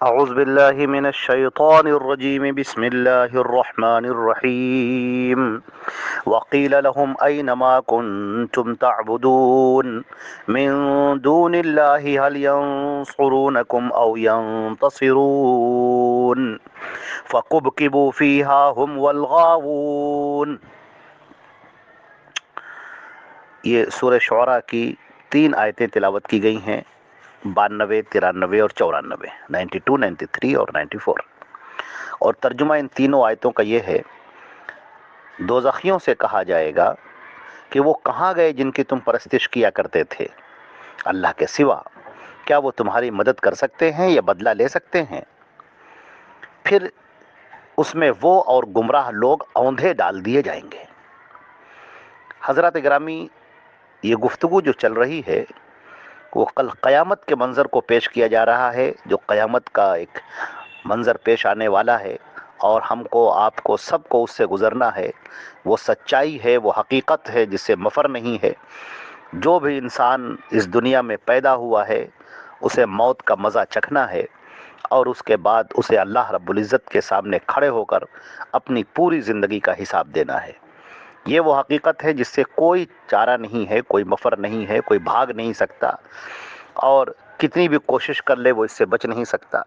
اعوذ باللہ من الشیطان الرجیم بسم اللہ الرحمن الرحیم وقیل لهم اینما کنتم تعبدون من دون اللہ هل ینصرونکم او ینتصرون فکبکبوا فیہا هم والغاوون۔ یہ سورہ شعراء کی 3 آیتیں تلاوت کی گئی ہیں، 92، 93 اور 94، 92، 93 اور 94۔ اور ترجمہ ان تینوں آیتوں کا یہ ہے: دوزخیوں سے کہا جائے گا کہ وہ کہاں گئے جن کی تم پرستش کیا کرتے تھے اللہ کے سوا؟ کیا وہ تمہاری مدد کر سکتے ہیں یا بدلہ لے سکتے ہیں؟ پھر اس میں وہ اور گمراہ لوگ اوندھے ڈال دیے جائیں گے۔ حضرات گرامی، یہ گفتگو جو چل رہی ہے وہ کل قیامت کے منظر کو پیش کیا جا رہا ہے، جو قیامت کا ایک منظر پیش آنے والا ہے، اور ہم کو، آپ کو، سب کو اس سے گزرنا ہے۔ وہ سچائی ہے، وہ حقیقت ہے جس سے مفر نہیں ہے۔ جو بھی انسان اس دنیا میں پیدا ہوا ہے اسے موت کا مزہ چکھنا ہے، اور اس کے بعد اسے اللہ رب العزت کے سامنے کھڑے ہو کر اپنی پوری زندگی کا حساب دینا ہے۔ یہ وہ حقیقت ہے جس سے کوئی چارہ نہیں ہے، کوئی مفر نہیں ہے، کوئی بھاگ نہیں سکتا، اور کتنی بھی کوشش کر لے وہ اس سے بچ نہیں سکتا۔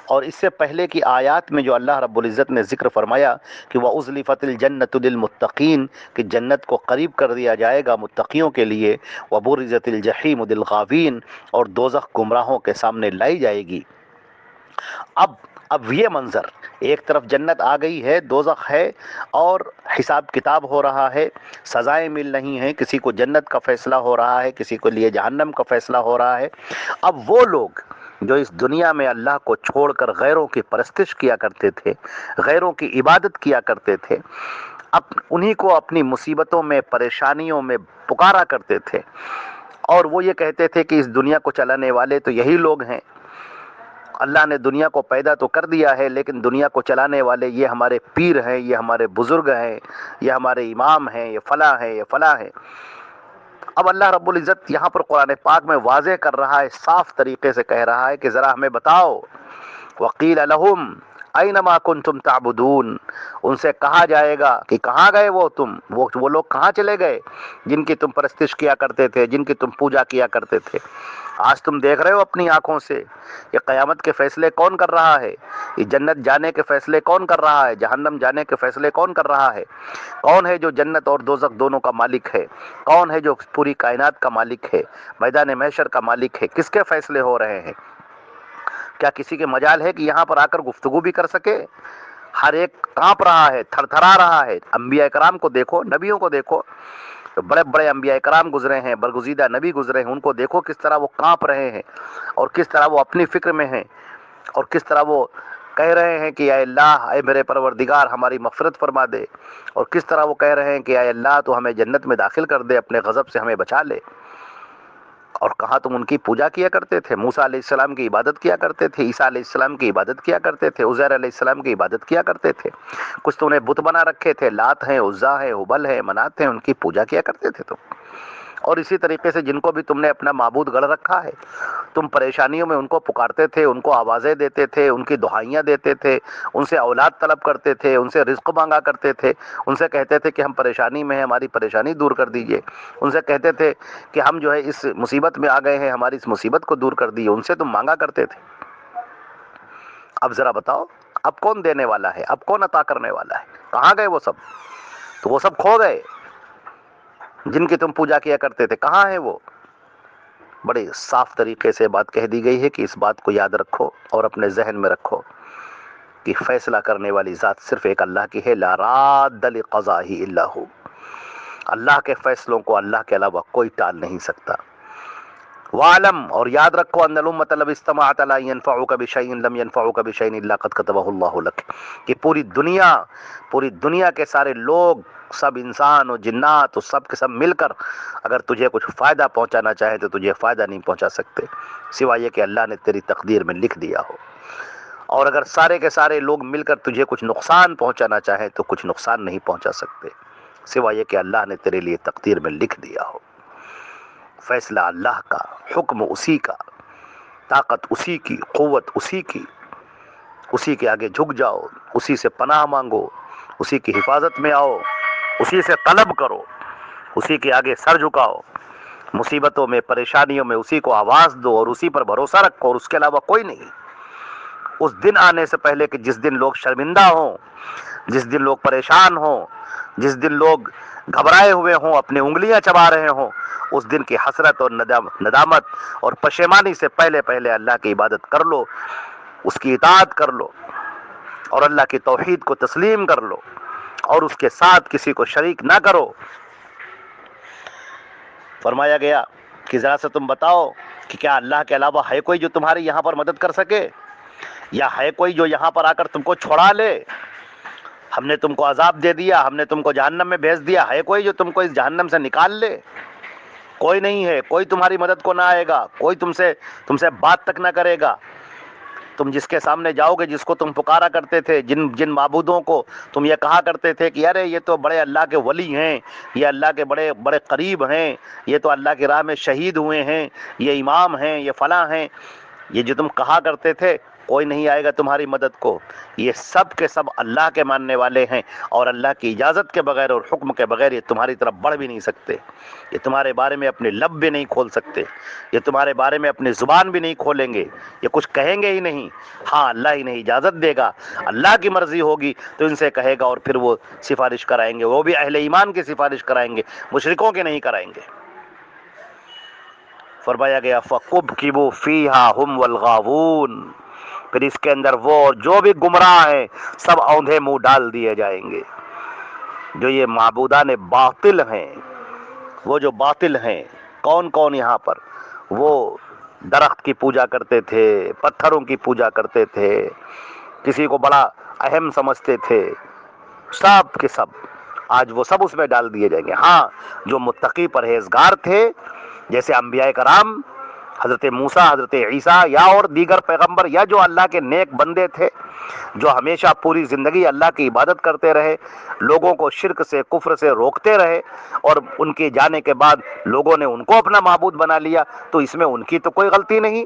اور اس سے پہلے کی آیات میں جو اللہ رب العزت نے ذکر فرمایا کہ وَأُزْلِفَتِ الْجَنَّةُ لِلْمُتَّقِينَ، کہ جنت کو قریب کر دیا جائے گا متقیوں کے لیے، وَبُرِّزَتِ الْجَحِيمُ لِلْغَاوِينَ، اور دوزخ گمراہوں کے سامنے لائی جائے گی۔ اب یہ منظر، ایک طرف جنت آ گئی ہے، دوزخ ہے، اور حساب کتاب ہو رہا ہے، سزائیں مل رہی ہیں، کسی کو جنت کا فیصلہ ہو رہا ہے، کسی کو لیے جہنم کا فیصلہ ہو رہا ہے۔ اب وہ لوگ جو اس دنیا میں اللہ کو چھوڑ کر غیروں کی پرستش کیا کرتے تھے، غیروں کی عبادت کیا کرتے تھے، اب انہی کو اپنی مصیبتوں میں، پریشانیوں میں پکارا کرتے تھے، اور وہ یہ کہتے تھے کہ اس دنیا کو چلانے والے تو یہی لوگ ہیں۔ اللہ نے دنیا کو پیدا تو کر دیا ہے، لیکن دنیا کو چلانے والے یہ ہمارے پیر ہیں، یہ ہمارے بزرگ ہیں، یہ ہمارے امام ہیں، یہ فلاں ہیں، یہ فلاں ہیں۔ اب اللہ رب العزت یہاں پر قرآن پاک میں واضح کر رہا ہے، صاف طریقے سے کہہ رہا ہے کہ ذرا ہمیں بتاؤ، وقیل لہم اینما کنتم تعبدون، ان سے کہا جائے گا کہ کہاں گئے وہ لوگ کہاں چلے گئے جن کی تم پرستش کیا کرتے تھے، جن کی تم پوجا کیا کرتے تھے۔ آج تم دیکھ رہے ہو اپنی آنکھوں سے یہ قیامت کے فیصلے کون کر رہا ہے، یہ جنت جانے کے فیصلے کون کر رہا ہے، جہنم جانے کے فیصلے کون کر رہا ہے، کون ہے جو جنت اور دوزخ دونوں کا مالک ہے، کون ہے جو پوری کائنات کا مالک ہے، میدان محشر کا مالک ہے، کس کے فیصلے ہو رہے ہیں؟ کیا کسی کے مجال ہے کہ یہاں پر آ کر گفتگو بھی کر سکے؟ ہر ایک کانپ رہا ہے، تھر تھرا رہا ہے۔ انبیاء کرام کو دیکھو، نبیوں کو دیکھو، بڑے بڑے انبیاء کرام گزرے ہیں، برگزیدہ نبی گزرے ہیں، ان کو دیکھو کس طرح وہ کانپ رہے ہیں، اور کس طرح وہ اپنی فکر میں ہیں، اور کس طرح وہ کہہ رہے ہیں کہ اے اللہ، اے میرے پروردگار ہماری مغفرت فرما دے، اور کس طرح وہ کہہ رہے ہیں کہ اے اللہ تو ہمیں جنت میں داخل کر دے، اپنے غضب سے ہمیں بچا لے۔ اور کہاں تم ان کی پوجا کیا کرتے تھے، موسیٰ علیہ السلام کی عبادت کیا کرتے تھے، عیسیٰ علیہ السلام کی عبادت کیا کرتے تھے، عزیر علیہ السلام کی عبادت کیا کرتے تھے۔ کچھ تو انہیں بت بنا رکھے تھے، لات ہیں، عزا ہیں، ہبل ہیں، منات ہیں، ان کی پوجا کیا کرتے تھے تم۔ اور اسی طریقے سے جن کو بھی تم نے اپنا معبود گڑھ رکھا ہے، تم پریشانیوں میں ان کو پکارتے تھے، ان کو آوازیں دیتے تھے، ان کی دعائیاں دیتے تھے، ان سے اولاد طلب کرتے تھے، ان سے رزق مانگا کرتے تھے، ان سے کہتے تھے کہ ہم پریشانی میں ہیں، ہماری پریشانی دور کر دیجئے، ان سے کہتے تھے کہ ہم جو ہے اس مصیبت میں آ گئے ہیں، ہماری اس مصیبت کو دور کر دیجئے، ان سے تم مانگا کرتے تھے۔ اب ذرا بتاؤ، اب کون دینے والا ہے، اب کون عطا کرنے والا ہے؟ کہاں گئے وہ سب؟ تو وہ سب کھو گئے جن کی تم پوجا کیا کرتے تھے، کہاں ہیں وہ؟ بڑے صاف طریقے سے بات کہہ دی گئی ہے کہ اس بات کو یاد رکھو اور اپنے ذہن میں رکھو کہ فیصلہ کرنے والی ذات صرف ایک اللہ کی ہے، لا راد لقضائہ الا ہو۔ اللہ کے فیصلوں کو اللہ کے علاوہ کوئی ٹال نہیں سکتا۔ وَعْلَمْ، اور یاد رکھو، ان الامۃ لو اجتمعت علی ان ينفعوک بشیء لم ينفعوک بشیء الا قد كتبه اللہ لک، کہ پوری دنیا کے سارے لوگ، سب انسان و جنات و سب کے سب مل کر اگر تجھے کچھ فائدہ پہنچانا چاہے تو تجھے فائدہ نہیں پہنچا سکتے، سوائے یہ کہ اللہ نے تیری تقدیر میں لکھ دیا ہو۔ اور اگر سارے کے سارے لوگ مل کر تجھے کچھ نقصان پہنچانا چاہیں تو کچھ نقصان نہیں پہنچا سکتے، سوائے یہ کہ اللہ نے تیرے لیے تقدیر میں لکھ دیا ہو۔ فیصلہ اللہ کا، حکم اسی کا، طاقت اسی کی، قوت اسی کی۔ اسی کے آگے جھک جاؤ، اسی سے پناہ مانگو، اسی کی حفاظت میں آؤ، اسی سے طلب کرو، اسی کے آگے سر جھکاؤ، مصیبتوں میں پریشانیوں میں اسی کو آواز دو اور اسی پر بھروسہ رکھو اور اس کے علاوہ کوئی نہیں۔ اس دن آنے سے پہلے کہ جس دن لوگ شرمندہ ہوں، جس دن لوگ پریشان ہوں، جس دن لوگ گھبرائے ہوئے ہوں، اپنی انگلیاں چبا رہے ہوں، اس دن کی حسرت اور ندامت اور پشیمانی سے پہلے پہلے اللہ کی عبادت کر لو، اس کی اطاعت کر لو اور اللہ کی توحید کو تسلیم کر لو اور اس کے ساتھ کسی کو شریک نہ کرو۔ فرمایا گیا کہ ذرا سا تم بتاؤ کہ کیا اللہ کے علاوہ ہے کوئی جو تمہاری یہاں پر مدد کر سکے، یا ہے کوئی جو یہاں پر آ کر تم کو چھڑا لے؟ ہم نے تم کو عذاب دے دیا، ہم نے تم کو جہنم میں بھیج دیا، ہے کوئی جو تم کو اس جہنم سے نکال لے؟ کوئی نہیں ہے، کوئی تمہاری مدد کو نہ آئے گا، کوئی تم سے بات تک نہ کرے گا۔ تم جس کے سامنے جاؤ گے، جس کو تم پکارا کرتے تھے، جن معبودوں کو تم یہ کہا کرتے تھے کہ ارے یہ تو بڑے اللہ کے ولی ہیں، یہ اللہ کے بڑے بڑے قریب ہیں، یہ تو اللہ کی راہ میں شہید ہوئے ہیں، یہ امام ہیں، یہ فلاں ہیں، یہ جو تم کہا کرتے تھے، کوئی نہیں آئے گا تمہاری مدد کو۔ یہ سب کے سب اللہ کے ماننے والے ہیں اور اللہ کی اجازت کے بغیر اور حکم کے بغیر یہ تمہاری طرف بڑھ بھی نہیں سکتے، یہ تمہارے بارے میں اپنے لب بھی نہیں کھول سکتے، یہ تمہارے بارے میں اپنی زبان بھی نہیں کھولیں گے، یہ کچھ کہیں گے ہی نہیں۔ ہاں اللہ ہی نہیں اجازت دے گا، اللہ کی مرضی ہوگی تو ان سے کہے گا اور پھر وہ سفارش کرائیں گے، وہ بھی اہل ایمان کی سفارش کرائیں گے، مشرکوں کے نہیں کرائیں گے۔ فرمایا گیا فَكُبْكِبُوا فِيهَا هُمْ وَالْغَاوُونَ، پھر اس کے اندر وہ جو بھی گمراہ ہیں سب اوندھے منہ ڈال دیے جائیں گے۔ جو یہ معبودان باطل ہیں، وہ جو باطل ہیں، کون کون یہاں پر؟ وہ درخت کی پوجا کرتے تھے، پتھروں کی پوجا کرتے تھے، کسی کو بڑا اہم سمجھتے تھے، سب کے سب آج وہ سب اس میں ڈال دیے جائیں گے۔ ہاں جو متقی پرہیزگار تھے، جیسے انبیاء کرام، حضرت موسیٰ، حضرت عیسیٰ یا اور دیگر پیغمبر، یا جو اللہ کے نیک بندے تھے جو ہمیشہ پوری زندگی اللہ کی عبادت کرتے رہے، لوگوں کو شرک سے کفر سے روکتے رہے، اور ان کے جانے کے بعد لوگوں نے ان کو اپنا معبود بنا لیا، تو اس میں ان کی تو کوئی غلطی نہیں۔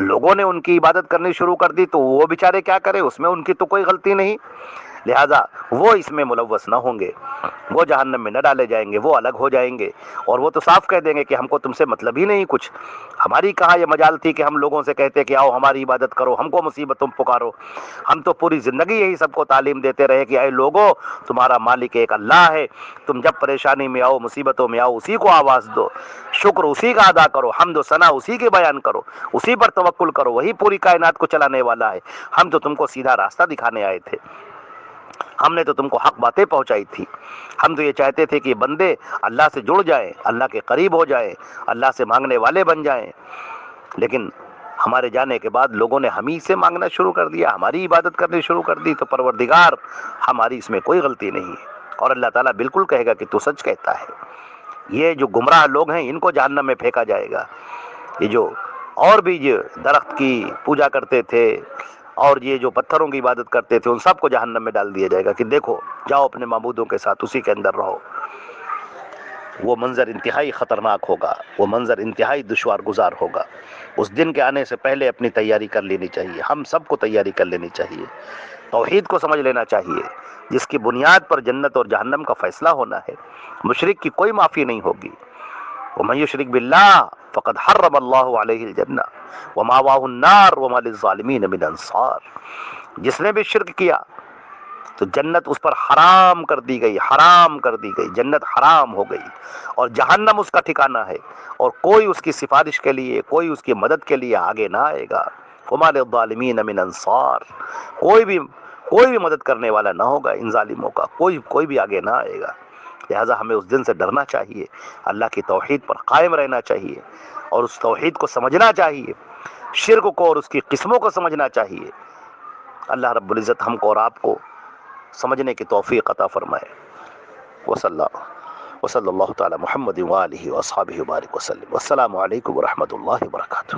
لوگوں نے ان کی عبادت کرنی شروع کر دی تو وہ بیچارے کیا کرے، اس میں ان کی تو کوئی غلطی نہیں، لہذا وہ اس میں ملوث نہ ہوں گے، وہ جہنم میں نہ ڈالے جائیں گے، وہ الگ ہو جائیں گے، اور وہ تو صاف کہہ دیں گے کہ ہم کو تم سے مطلب ہی نہیں کچھ، ہماری کہاں یہ مجال تھی کہ ہم لوگوں سے کہتے کہ آؤ ہماری عبادت کرو، ہم کو مصیبتوں پکارو، ہم تو پوری زندگی یہی سب کو تعلیم دیتے رہے کہ اے لوگو تمہارا مالک ایک اللہ ہے، تم جب پریشانی میں آؤ، مصیبتوں میں آؤ، اسی کو آواز دو، شکر اسی کا ادا کرو، حمد و ثنا اسی کے بیان کرو، اسی پر توکل کرو، وہی پوری کائنات کو چلانے والا ہے، ہم تو تم کو سیدھا راستہ دکھانے آئے تھے، ہم نے تو تم کو حق باتیں پہنچائی تھی، ہم تو یہ چاہتے تھے کہ بندے اللہ سے جڑ جائیں، اللہ کے قریب ہو جائیں، اللہ سے مانگنے والے بن جائیں، لیکن ہمارے جانے کے بعد لوگوں نے ہم ہی سے مانگنا شروع کر دیا، ہماری عبادت کرنی شروع کر دی، تو پروردگار ہماری اس میں کوئی غلطی نہیں ہے، اور اللہ تعالیٰ بالکل کہے گا کہ تو سچ کہتا ہے۔ یہ جو گمراہ لوگ ہیں ان کو جہنم میں پھینکا جائے گا، یہ جو اور بھی جو درخت کی پوجا کرتے تھے اور یہ جو پتھروں کی عبادت کرتے تھے ان سب کو جہنم میں ڈال دیا جائے گا کہ دیکھو جاؤ اپنے معبودوں کے ساتھ اسی کے اندر رہو۔ وہ منظر انتہائی خطرناک ہوگا، وہ منظر انتہائی دشوار گزار ہوگا۔ اس دن کے آنے سے پہلے اپنی تیاری کر لینی چاہیے، ہم سب کو تیاری کر لینی چاہیے، توحید کو سمجھ لینا چاہیے، جس کی بنیاد پر جنت اور جہنم کا فیصلہ ہونا ہے۔ مشرک کی کوئی معافی نہیں ہوگی۔ وَمَن يُشْرِكْ بِاللَّهِ فَقَدْ حَرَّمَ اللَّهُ عَلَيْهِ الْجَنَّةَ وَمَأْوَاهُ النَّارُ وَمَا لِلظَّالِمِينَ مِنْ أَنصَارٍ، جس نے بھی شرک کیا تو جنت اس پر حرام کر دی گئی، حرام کر دی گئی، جنت حرام ہو گئی، اور جہنم اس کا ٹھکانہ ہے، اور کوئی اس کی سفارش کے لیے، کوئی اس کی مدد کے لیے آگے نہ آئے گا۔ وَمَا لِلظَّالِمِينَ مِنْ أَنصَارٍ، کوئی بھی مدد کرنے والا نہ ہوگا ان ظالموں کا، کوئی بھی آگے نہ آئے گا۔ لہٰذا ہمیں اس دن سے ڈرنا چاہیے، اللہ کی توحید پر قائم رہنا چاہیے، اور اس توحید کو سمجھنا چاہیے، شرک کو اور اس کی قسموں کو سمجھنا چاہیے۔ اللہ رب العزت ہم کو اور آپ کو سمجھنے کی توفیق عطا فرمائے۔ وصلی اللہ تعالی محمد وآلہ وصحبہ وبارک وسلم۔ والسلام علیکم ورحمۃ اللہ وبرکاتہ۔